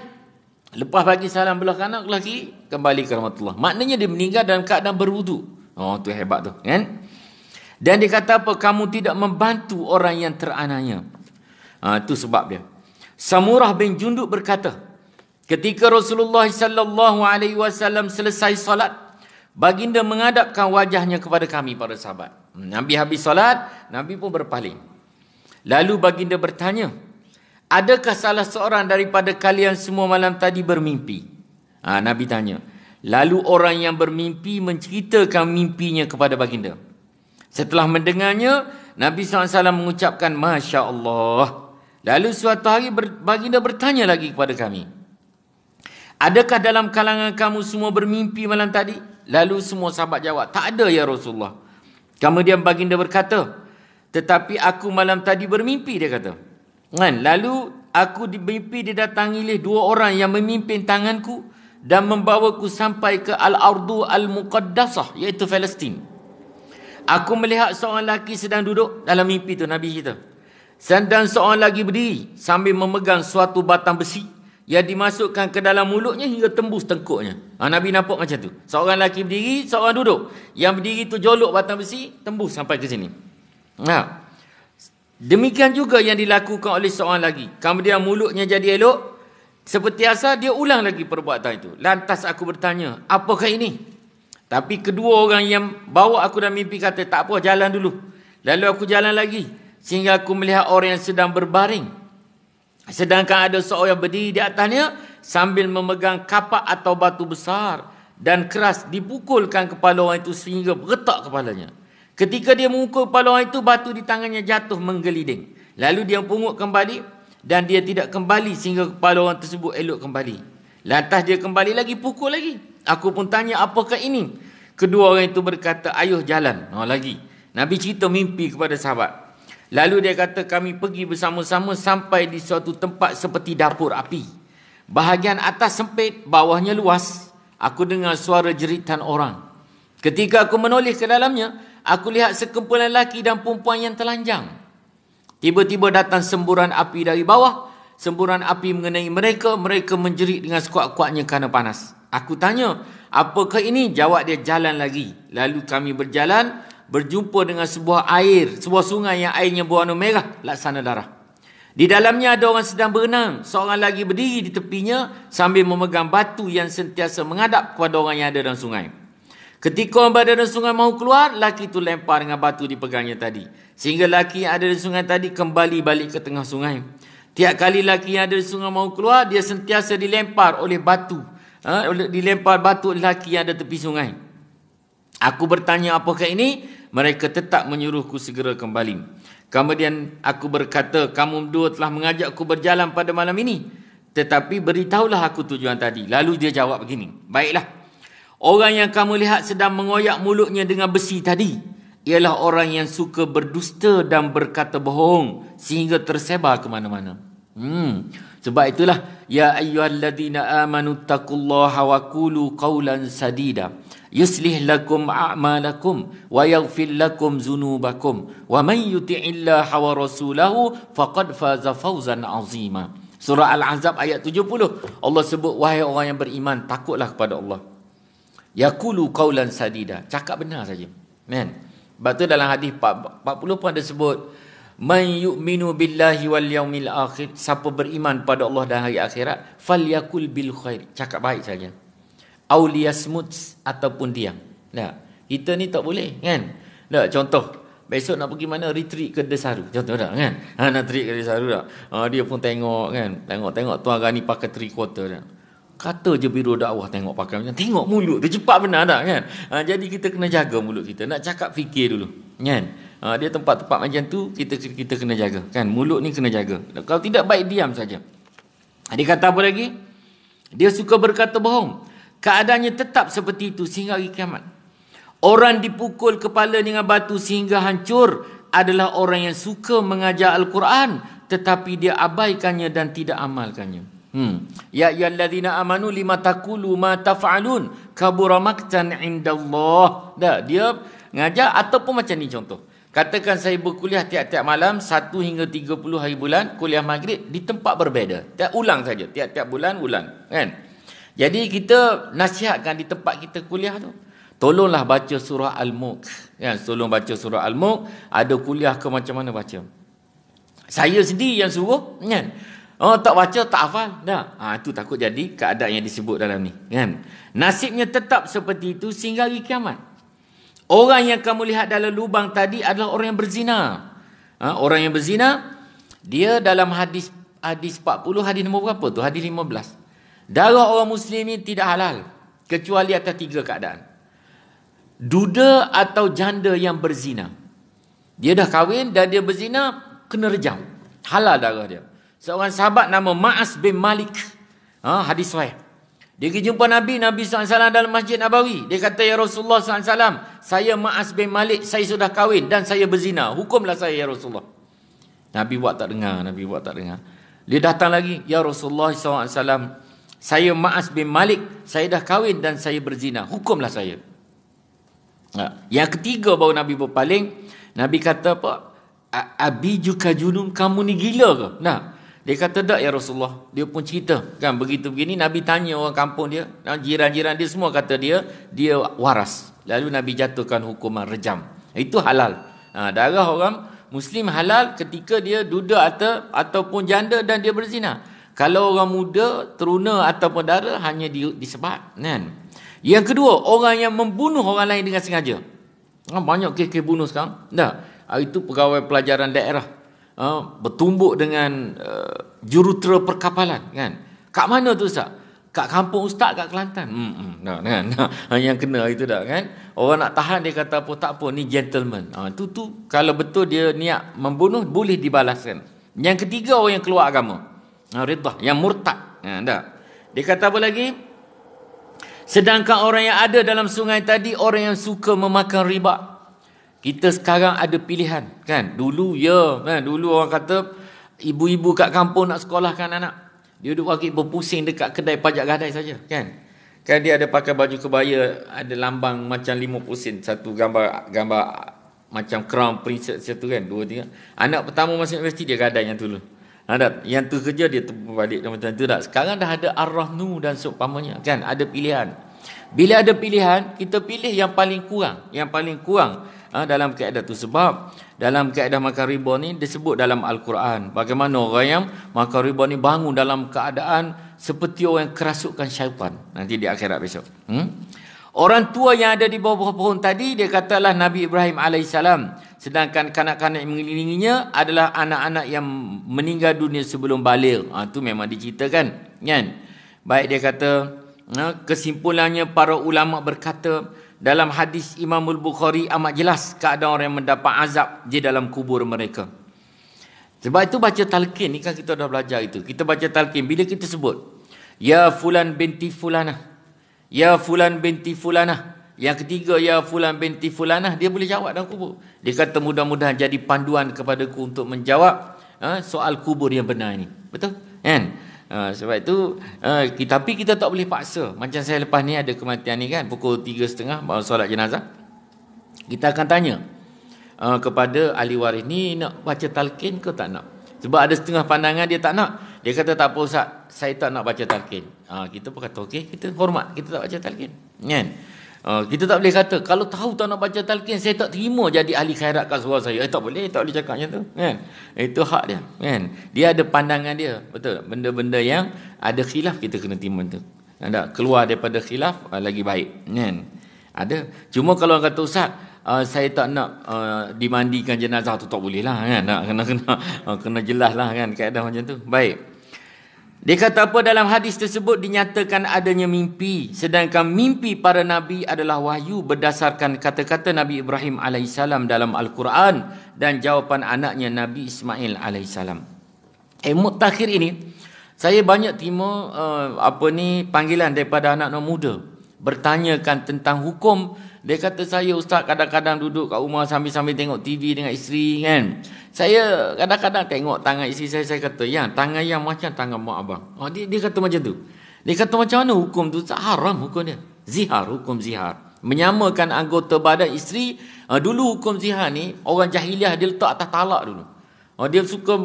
lepas bagi salam belah kanan belah kiri, kembali ke rahmatullah. Maknanya dia meninggal dalam keadaan berwudu. Oh, tu hebat tu, kan? Dan dia kata apa? Kamu tidak membantu orang yang teraniaya. Itu sebab dia. Samurah bin Jundub berkata, ketika Rasulullah sallallahu alaihi wasallam selesai solat, baginda menghadapkan wajahnya kepada kami para sahabat. Nabi habis solat, Nabi pun berpaling. Lalu baginda bertanya, adakah salah seorang daripada kalian semua malam tadi bermimpi? Nabi tanya. Lalu orang yang bermimpi menceritakan mimpinya kepada baginda. Setelah mendengarnya, Nabi SAW mengucapkan Masya Allah. Lalu suatu hari baginda bertanya lagi kepada kami, adakah dalam kalangan kamu semua bermimpi malam tadi? Lalu semua sahabat jawab, tak ada ya Rasulullah. Kemudian baginda berkata, tetapi aku malam tadi bermimpi, dia kata. Lalu aku dimimpi didatangi oleh dua orang yang memimpin tanganku dan membawaku sampai ke Al-Ardu Al-Muqaddasah, iaitu Palestin. Aku melihat seorang lelaki sedang duduk dalam mimpi tu, Nabi kita. Dan seorang lagi berdiri sambil memegang suatu batang besi yang dimasukkan ke dalam mulutnya hingga tembus tengkuknya. Nabi nampak macam tu. Seorang lelaki berdiri, seorang duduk. Yang berdiri tu jolok batang besi, tembus sampai ke sini. Demikian juga yang dilakukan oleh seorang lagi. Kemudian mulutnya jadi elok. Seperti asal, dia ulang lagi perbuatan itu. Lantas aku bertanya, apakah ini? Tapi kedua orang yang bawa aku dalam mimpi kata, tak apa, jalan dulu. Lalu aku jalan lagi. Sehingga aku melihat orang yang sedang berbaring. Sedangkan ada seorang yang berdiri di atasnya sambil memegang kapak atau batu besar dan keras dipukulkan kepala orang itu sehingga retak kepalanya. Ketika dia memukul kepala orang itu, batu di tangannya jatuh menggeliding. Lalu dia pungut kembali dan dia tidak kembali sehingga kepala orang tersebut elok kembali. Lantas dia kembali lagi, pukul lagi. Aku pun tanya, apakah ini? Kedua orang itu berkata, ayuh jalan. Lagi. Nabi cerita mimpi kepada sahabat. Lalu dia kata, kami pergi bersama-sama sampai di suatu tempat seperti dapur api. Bahagian atas sempit, bawahnya luas. Aku dengar suara jeritan orang. Ketika aku menoleh ke dalamnya, aku lihat sekumpulan lelaki dan perempuan yang telanjang. Tiba-tiba datang semburan api dari bawah. Semburan api mengenai mereka. Mereka menjerit dengan sekuat-kuatnya kerana panas. Aku tanya, apakah ini? Jawab dia, jalan lagi. Lalu kami berjalan, berjumpa dengan sebuah air, sebuah sungai yang airnya berwarna merah, laksana darah. Di dalamnya ada orang sedang berenang. Seorang lagi berdiri di tepinya sambil memegang batu yang sentiasa menghadap kepada orang yang ada dalam sungai. Ketika orang berada dalam sungai mahu keluar, lelaki itu lempar dengan batu dipegangnya tadi. Sehingga lelaki yang ada di sungai tadi kembali balik ke tengah sungai. Tiap kali lelaki yang ada di sungai mahu keluar, dia sentiasa dilempar oleh batu. Dilempar batu lelaki yang ada tepi sungai. Aku bertanya, apakah ini? Mereka tetap menyuruhku segera kembali. Kemudian aku berkata, kamu dua telah mengajakku berjalan pada malam ini. Tetapi beritahulah aku tujuan tadi. Lalu dia jawab begini, baiklah. Orang yang kamu lihat sedang mengoyak mulutnya dengan besi tadi ialah orang yang suka berdusta dan berkata bohong sehingga tersebar ke mana-mana. Sebab itulah, ya ayyuhalladzina amanu taqullaha wa qulu qawlan sadida yuslih lakum a'malakum wa yaghfir lakum dzunubakum wa man yuti'illaha wa rasulahu faqad faza fawzan 'azima. Surah Al-Ahzab ayat 70. Allah sebut, wahai orang yang beriman, takutlah kepada Allah. Yaqulu qawlan sadida, cakap benar saja. Sebab tu dalam hadis 40 pun ada sebut, man yu'minu billahi wal yaumil akhir, siapa beriman pada Allah dan hari akhirat, falyakul bil khair, cakap baik saja. Aw liyasmut, ataupun diam. Kita ni tak boleh, kan? Contoh, besok nak pergi mana? Retreat ke Desaru. Contoh tak, kan? Nak retreat ke Desaru tak? Dia pun tengok, kan? Tengok Tuan Gani pakai 3/4 tak? Kata je biro dakwah tengok pakai macam, tengok mulut tu cepat benar tak, kan? Jadi kita kena jaga mulut kita. Nak cakap fikir dulu, kan? Dia tempat-tempat macam tu kita kena jaga kan. Mulut ni kena jaga. Kalau tidak baik diam saja. Dia kata apa lagi? Dia suka berkata bohong. Keadaannya tetap seperti itu sehingga hari kiamat. Orang dipukul kepala dengan batu sehingga hancur adalah orang yang suka mengajar Al-Quran tetapi dia abaikannya dan tidak amalkannya. Ya ayyuhallazina amanu lima taqulu ma taf'alun kabura maqtan indallah. Dia ngajar ataupun macam ni contoh. Katakan saya berkuliah tiap-tiap malam 1 hingga 30 hari bulan, kuliah maghrib di tempat berbeza. Ulang saja, tiap-tiap bulan ulang, kan? Jadi kita nasihatkan di tempat kita kuliah tu, tolonglah baca surah Al-Mulk. Ya, tolong baca surah Al-Mulk, ada kuliah ke macam mana baca. Saya sendiri yang suruh, kan? Tak baca, tak hafal. Itu takut jadi keadaan yang disebut dalam ni. Kan? Nasibnya tetap seperti itu sehingga hari kiamat. Orang yang kamu lihat dalam lubang tadi adalah orang yang berzina. Orang yang berzina, dia dalam hadis 40, hadis nombor berapa tu? Hadis 15. Darah orang muslim ini tidak halal. Kecuali atas 3 keadaan. Duda atau janda yang berzina. Dia dah kahwin dan dia berzina, kena rejam. Halal darah dia. Seorang sahabat nama Ma'as bin Malik. Hadis sahih. Dia pergi jumpa Nabi SAW dalam Masjid Nabawi. Dia kata, ya Rasulullah SAW, saya Ma'as bin Malik, saya sudah kahwin dan saya berzina. Hukumlah saya, ya Rasulullah. Nabi buat tak dengar. Dia datang lagi, ya Rasulullah SAW, saya Ma'as bin Malik, saya dah kahwin dan saya berzina. Hukumlah saya. Yang ketiga baru Nabi berpaling. Nabi kata apa? Abijuka junun, kamu ni gila ke? Dia kata tak ya Rasulullah. Dia pun cerita kan begitu begini. Nabi tanya orang kampung dia, jiran-jiran dia semua kata dia waras. Lalu Nabi jatuhkan hukuman rejam. Itu halal. Darah orang muslim halal ketika dia duda ataupun janda dan dia berzina. Kalau orang muda, teruna ataupun dara hanya disebat, kan? Yang kedua, orang yang membunuh orang lain dengan sengaja. Banyak kes bunuh sekarang. Itu pegawai pelajaran daerah. Bertumbuk dengan jurutera perkapalan, kan? Kat mana tu Ustaz? Kat kampung Ustaz kat Kelantan. Yang kena itu dah, kan? Orang nak tahan dia kata apa, tak apa, ni gentleman. Tu kalau betul dia niat membunuh boleh dibalaskan. Yang ketiga, orang yang keluar agama. Riddah, yang murtad. Dia kata apa lagi? Sedangkan orang yang ada dalam sungai tadi orang yang suka memakan riba. Kita sekarang ada pilihan, kan? Dulu dulu orang kata ibu-ibu kat kampung nak sekolahkan anak, dia duduk wakil berpusing dekat kedai pajak gadai saja, kan? Kan dia ada pakai baju kebaya, ada lambang macam 50 sen, satu gambar macam crown princess satu, kan? 2, 3. Anak pertama masuk universiti dia gadai yang tu dulu. Yang tu kerja dia terbalik macam tu tak. Sekarang dah ada ar-rahnu dan seumpamanya, kan? Ada pilihan. Bila ada pilihan, kita pilih yang paling kurang, dalam kaedah tu. Sebab dalam kaedah makan riba ni disebut dalam Al-Quran bagaimana orang yang makan riba ni bangun dalam keadaan seperti orang yang kerasukan syaitan nanti di akhirat besok. Orang tua yang ada di bawah pohon tadi, dia katalah Nabi Ibrahim AS, sedangkan kanak-kanak yang mengelilinginya adalah anak-anak yang meninggal dunia sebelum baligh. Itu memang diceritakan, kan? Baik, dia kata kesimpulannya para ulama berkata dalam hadis Imam Al-Bukhari amat jelas keadaan orang yang mendapat azab di dalam kubur mereka. Sebab itu baca talqin ni kan kita dah belajar itu. Kita baca talqin bila kita sebut ya fulan binti fulanah, ya fulan binti fulanah. Yang ketiga ya fulan binti fulanah, dia boleh jawab dalam kubur. Dia kata mudah-mudahan jadi panduan kepadaku untuk menjawab soal kubur yang benar ini. Betul? Kan? Sebab itu tapi kita tak boleh paksa. Macam saya lepas ni ada kematian ni, kan, pukul 3.30 baru solat jenazah. Kita akan tanya kepada ahli waris ni nak baca talqin ke tak nak. Sebab ada setengah pandangan dia tak nak. Dia kata tak apa Ustaz, saya tak nak baca talqin. Kita pun kata okey, kita hormat, kita tak baca talqin, kan? Kita tak boleh kata kalau tahu tak nak baca talqin saya tak terima jadi ahli khairat kat surau saya. Tak boleh cakap macam tu, kan? Itu hak dia, kan? Dia ada pandangan dia, betul. Benda-benda yang ada khilaf kita kena terima tu. Keluar daripada khilaf lagi baik, kan? Ada. Cuma kalau orang kata Ustaz, saya tak nak dimandikan jenazah tu, tak boleh lah, kan? Kena jelas lah, kan, keadaan macam tu. Baik. Dia kata apa dalam hadis tersebut dinyatakan adanya mimpi, sedangkan mimpi para nabi adalah wahyu berdasarkan kata-kata Nabi Ibrahim alaihissalam dalam Al-Quran dan jawapan anaknya Nabi Ismail alaihissalam. Mutakhir ini saya banyak terima panggilan daripada anak-anak muda bertanyakan tentang hukum. Dia kata, saya ustaz kadang-kadang duduk kat rumah sambil-sambil tengok TV dengan isteri kan. Saya kadang-kadang tengok tangan isteri saya kata, yang tangan yang macam tangan mak abang. Dia kata macam tu. Dia kata macam mana hukum tu? Haram hukum dia. Zihar, hukum zihar. Menyamakan anggota badan isteri. Dulu hukum zihar ni, orang jahiliah dia letak atas talak dulu. Dia suka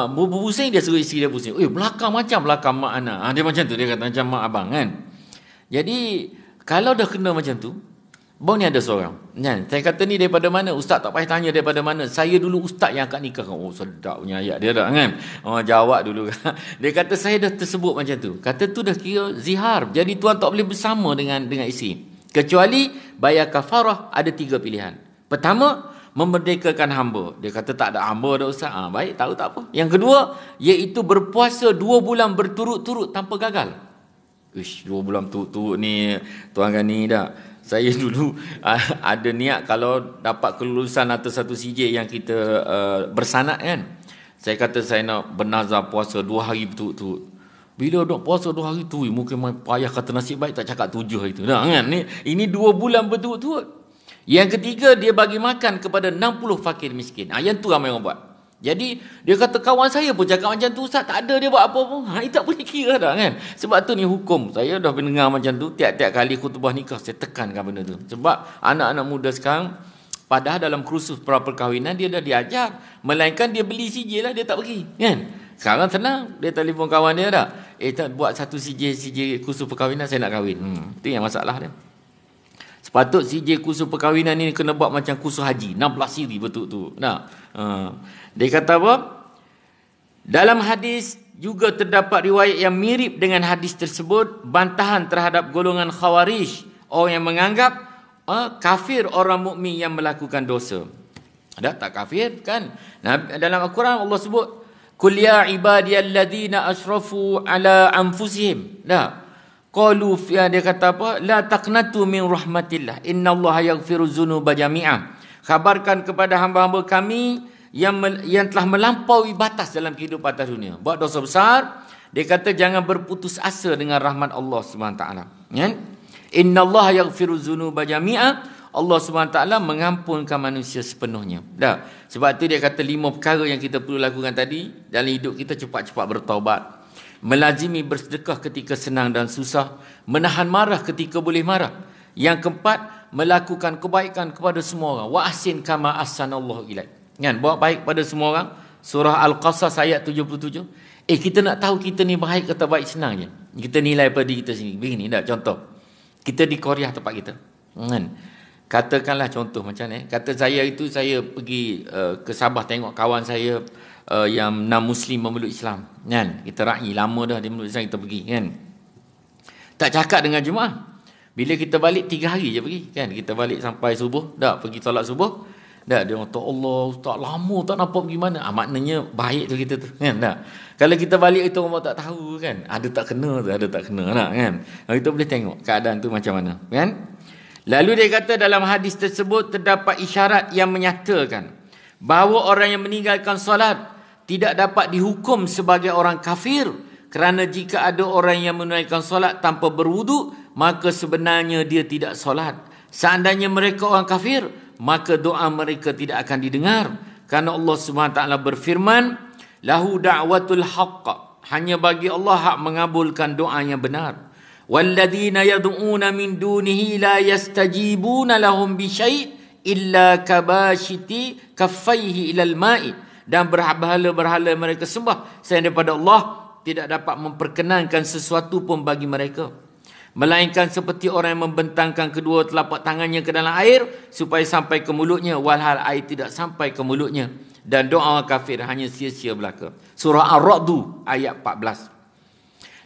berpusing, dia suruh isteri dia pusing. Belakang macam belakang mak anak. Dia macam tu, dia kata macam mak abang kan. Jadi, kalau dah kena macam tu, baru ni ada seorang kan? Saya kata ni daripada mana? Ustaz tak payah tanya daripada mana. Saya dulu ustaz yang akan nikah. Sedap punya ayat dia dah kan. Jawab dulu. Dia kata saya dah tersebut macam tu. Kata tu dah kira zihar. Jadi tuan tak boleh bersama dengan isteri. Kecuali bayar kafarah, ada 3 pilihan. Pertama, memerdekakan hamba. Dia kata tak ada hamba dah ustaz. Baik, tahu tak apa. Yang kedua, iaitu berpuasa 2 bulan berturut-turut tanpa gagal. 2 bulan turut-turut ni, tuan kan ni dah. Saya dulu ada niat kalau dapat kelulusan atau satu CJ yang kita bersanad kan. Saya kata saya nak bernazar puasa 2 hari berturut-turut. Bila nak puasa 2 hari tu, mungkin payah kata nasib baik tak cakap 7 hari tu. Nah, kan? Ini 2 bulan berturut-turut. Yang ketiga, dia bagi makan kepada 60 fakir miskin. Yang tu ramai orang buat. Jadi dia kata kawan saya pun cakap macam tu ustaz, tak ada dia buat apa pun. Ini tak boleh kira dah kan. Sebab tu ni hukum. Saya dah mendengar macam tu tiap-tiap kali khutbah nikah saya tekankan benda tu. Sebab anak-anak muda sekarang padahal dalam kursus pra-perkahwinan dia dah diajar, melainkan dia beli CJ lah, dia tak pergi kan. Sekarang senang, dia telefon kawan dia dah. Tak buat satu CJ kursus perkahwinan, saya nak kahwin. Itu yang masalah dia. Sepatut CJ kursus perkahwinan ni kena buat macam kursus haji, 16 siri betul-betul. Dia kata apa? Dalam hadis juga terdapat riwayat yang mirip dengan hadis tersebut, bantahan terhadap golongan khawarij, orang yang menganggap kafir orang mukmin yang melakukan dosa. Ada tak kafir kan? Dalam Al-Quran Allah sebut, "Qul ya ibadiyalladzina asrafu ala anfusihim." Qalu dia kata apa? La taqnatu min rahmatillah. Innallaha yaghfiru dzunuba jami'ah. Khabarkan kepada hamba-hamba kami yang telah melampaui batas dalam kehidupan atas dunia, buat dosa besar. Dia kata jangan berputus asa dengan rahmat Allah SWT. Kan? Innallaha yaghfiru dzunuba jami'ah. Allah SWT mengampunkan manusia sepenuhnya. Sebab tu dia kata 5 perkara yang kita perlu lakukan tadi dalam hidup kita: cepat-cepat bertaubat, melazimi bersedekah ketika senang dan susah, menahan marah ketika boleh marah. Yang keempat, melakukan kebaikan kepada semua orang. Wa ahsin kama ahsanallahu ilaik. Kan, buat baik pada semua orang. Surah Al-Qasas ayat 77. Kita nak tahu kita ni baik atau baik, senang je. Kita nilai pada diri kita sendiri. Begini dah contoh. Kita di Korea tempat kita. Kan? Katakanlah contoh macam ni. Kata saya pergi ke Sabah tengok kawan saya yang non-Muslim memeluk Islam. Kan? Kita ra'i lama dah dia memeluk Islam, kita pergi kan. Tak cakap dengan jemaah. Bila kita balik 3 hari je pergi kan. Kita balik sampai subuh, dah pergi solat subuh. Dah dia kata, Allah ustaz lama tak nampak pergi mana. Maknanya baik tu kita tu kan. Dah. Kalau kita balik itu orang tak tahu kan. Ada tak kena tu, ada tak kena nak kan. Kita boleh tengok keadaan tu macam mana kan. Lalu dia kata dalam hadis tersebut terdapat isyarat yang menyatakan bahawa orang yang meninggalkan solat tidak dapat dihukum sebagai orang kafir, kerana jika ada orang yang menunaikan solat tanpa berwudu, maka sebenarnya dia tidak solat. Seandainya mereka orang kafir, maka doa mereka tidak akan didengar, karena Allah SWT berfirman, lahu da'watul haqq, hanya bagi Allah hak mengabulkan doa yang benar. Walladzina yad'una min dunihi la yastajibuna lahum bi syai' illa kabashiti kaffaihi ilal ma'i, dan berhala-berhala mereka sembah selain daripada Allah tidak dapat memperkenankan sesuatu pun bagi mereka, melainkan seperti orang yang membentangkan kedua telapak tangannya ke dalam air supaya sampai ke mulutnya, walhal air tidak sampai ke mulutnya, dan doa kafir hanya sia-sia belaka. Surah Ar-Ra'd ayat 14.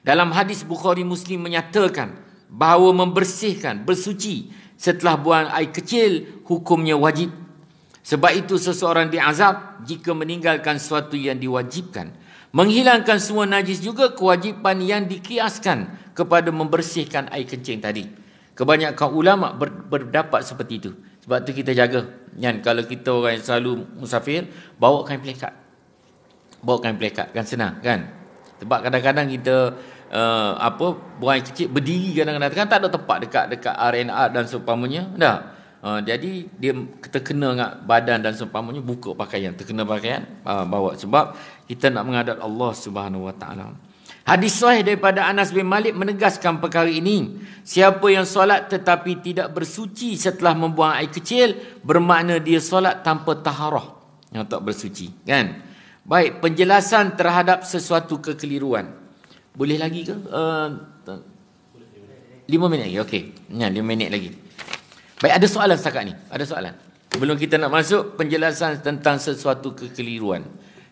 Dalam hadis Bukhari Muslim menyatakan bahawa membersihkan, bersuci setelah buang air kecil hukumnya wajib. Sebab itu seseorang diazab jika meninggalkan sesuatu yang diwajibkan. Menghilangkan semua najis juga kewajipan yang dikiaskan kepada membersihkan air kencing tadi. Kebanyakan ulama berdapat seperti itu. Sebab tu kita jaga. Kan, kalau kita orang yang selalu musafir, bawa kain pelekat. Bawa kain pelekat kan senang kan. Sebab kadang-kadang kita buang air kecil berdiri kadang-kadang kan tak ada tempat dekat R&R dan seumpamanya. Dah. Jadi dia terkena dengan badan dan seumpamanya, buka pakaian, terkena pakaian, bawa, sebab kita nak menghadap Allah Subhanahu Wa Taala. Hadis sahih daripada Anas bin Malik menegaskan perkara ini. Siapa yang solat tetapi tidak bersuci setelah membuang air kecil, bermakna dia solat tanpa taharah, yang tak bersuci, kan? Baik, penjelasan terhadap sesuatu kekeliruan. Boleh lagi ke? 5 minit lagi. Okey. 5 minit lagi. Baik, ada soalan setakat ni? Ada soalan? Sebelum kita nak masuk penjelasan tentang sesuatu kekeliruan.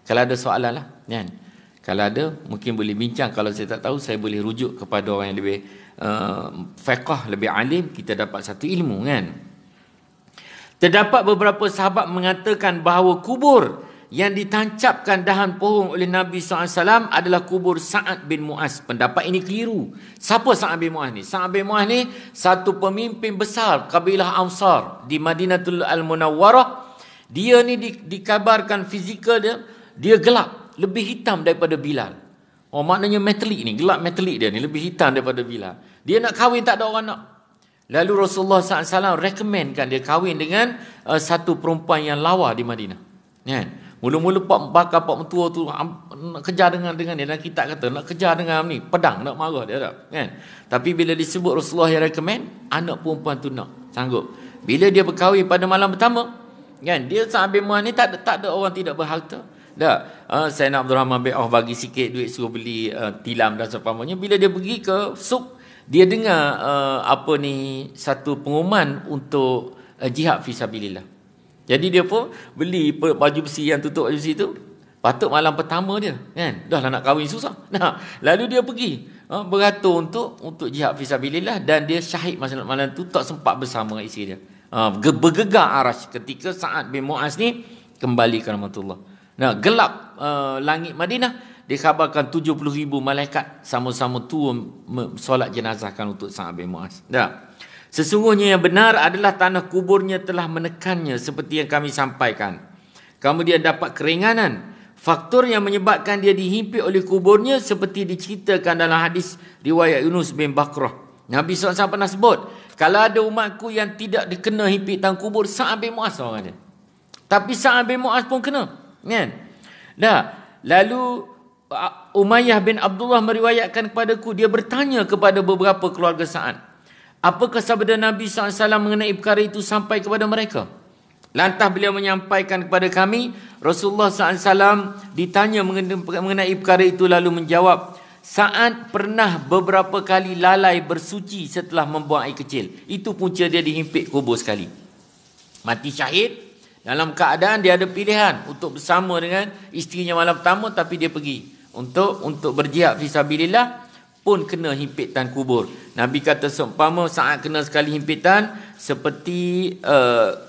Kalau ada soalan lah, kan? Kalau ada, mungkin boleh bincang. Kalau saya tak tahu, saya boleh rujuk kepada orang yang lebih fiqh, lebih alim. Kita dapat satu ilmu, kan? Terdapat beberapa sahabat mengatakan bahawa kubur yang ditancapkan dahan pohon oleh Nabi SAW adalah kubur Sa'ad bin Mu'az. Pendapat ini keliru. Siapa Sa'ad bin Mu'az ni? Sa'ad bin Mu'az ni satu pemimpin besar kabilah Ansar di Madinatul Al-Munawwarah. Dia ni dikabarkan fizikal dia gelap, lebih hitam daripada Bilal. Oh, maknanya metalik ni, gelap metalik dia ni, lebih hitam daripada Bilal. Dia nak kahwin, tak ada orang nak. Lalu Rasulullah SAW recommendkan dia kahwin dengan satu perempuan yang lawa di Madinah. Kan? Mula-mula pak mentua tu nak kejar dengan dia, dan kita kata nak kejar dengan ni, pedang nak marah dia tak, kan? Tapi bila disebut Rasulullah yang recommend, anak perempuan tu nak sanggup. Bila dia berkahwin pada malam pertama, kan, dia Sa'ad bin Mu'az ni tak ada orang tidak berharta. Tak, Sayyidina Abdul Rahman bin Auf bagi sikit duit suruh beli tilam dan seumpamanya. Bila dia pergi ke suk, dia dengar satu pengumuman untuk jihad fisabilillah. Jadi dia pun beli baju besi yang tutup baju besi tu. Patut malam pertama dia, kan? Dah lah nak kahwin susah. Nah, lalu dia pergi beratur untuk jihad fisabilillah, dan dia syahid malam tu, tak sempat bersama isteri dia. Bergegar arash ketika Sa'ad bin Mu'az ni kembali ke rahmatullah. Nah, gelap langit Madinah, dikhabarkan 70,000 malaikat sama-sama turun solat jenazahkan untuk Sa'ad bin Mu'az. Dah. Sesungguhnya yang benar adalah tanah kuburnya telah menekannya seperti yang kami sampaikan. Kemudian dapat keringanan. Faktor yang menyebabkan dia dihimpit oleh kuburnya seperti diceritakan dalam hadis riwayat Yunus bin Bakrah. Nabi SAW pernah sebut, kalau ada umatku yang tidak dikena himpitan kubur, Sa'ad bin Mu'az orang dia. Tapi Sa'ad bin Mu'az pun kena, kan? Dah. Lalu Umayyah bin Abdullah meriwayatkan kepadaku, dia bertanya kepada beberapa keluarga Sa'ad, apakah sabda Nabi SAW mengenai perkara itu sampai kepada mereka? Lantas beliau menyampaikan kepada kami, Rasulullah SAW ditanya mengenai perkara itu, lalu menjawab, Sa'ad pernah beberapa kali lalai bersuci setelah membuang air kecil. Itu punca dia dihimpit kubur sekali. Mati syahid dalam keadaan dia ada pilihan untuk bersama dengan isterinya malam pertama, tapi dia pergi untuk berjihad fisabilillah, pun kena himpitan kubur. Nabi kata seumpama Sa'ad kena sekali himpitan, seperti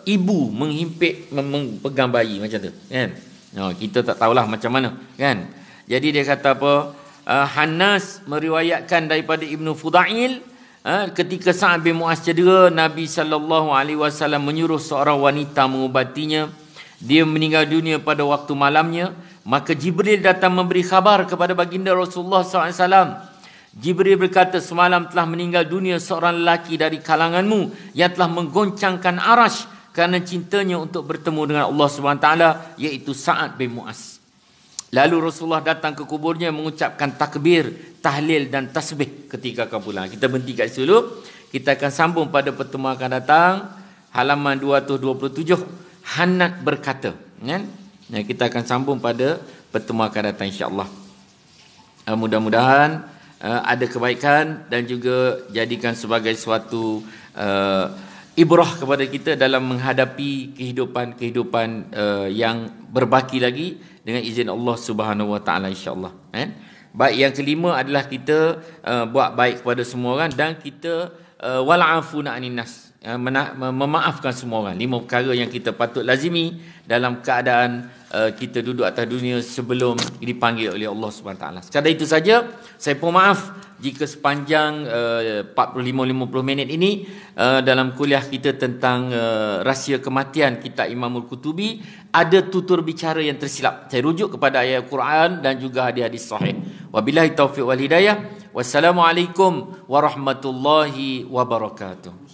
ibu menghimpit pegang bayi macam tu, kan? Kita tak tahulah macam mana, kan? Jadi dia kata apa? Hannas meriwayatkan daripada Ibnu Fudail, ketika Sa'ad bin Mu'az cedera, Nabi SAW menyuruh seorang wanita mengubatinya. Dia meninggal dunia pada waktu malamnya. Maka Jibril datang memberi khabar kepada baginda Rasulullah SAW. Jibril berkata, semalam telah meninggal dunia seorang lelaki dari kalanganmu yang telah menggoncangkan arash kerana cintanya untuk bertemu dengan Allah SWT, iaitu Sa'ad bin Mu'az. Lalu Rasulullah datang ke kuburnya mengucapkan takbir, tahlil dan tasbih ketika akan pulang. Kita berhenti kat situ dulu. Kita akan sambung pada pertemuan akan datang, halaman 227. Hanat berkata, kan? Kita akan sambung pada pertemuan akan datang, insya-Allah. Mudah-mudahan ada kebaikan dan juga jadikan sebagai suatu ibrah kepada kita dalam menghadapi kehidupan yang berbaki lagi dengan izin Allah Subhanahu Wa Taala, insya-Allah. Baik, yang kelima adalah kita buat baik kepada semua orang, dan kita wal'afuna anin nas, memaafkan semua orang. 5 perkara yang kita patut lazimi dalam keadaan kita duduk atas dunia sebelum dipanggil oleh Allah SWT. Sekadar itu saja. Saya pun maaf jika sepanjang 45-50 minit ini dalam kuliah kita tentang rahsia kematian kitab Imamul Qutubi ada tutur bicara yang tersilap. Saya rujuk kepada ayat Quran dan juga hadis-hadis sahih. Wabillahi taufiq wal hidayah. Wassalamualaikum warahmatullahi wabarakatuh.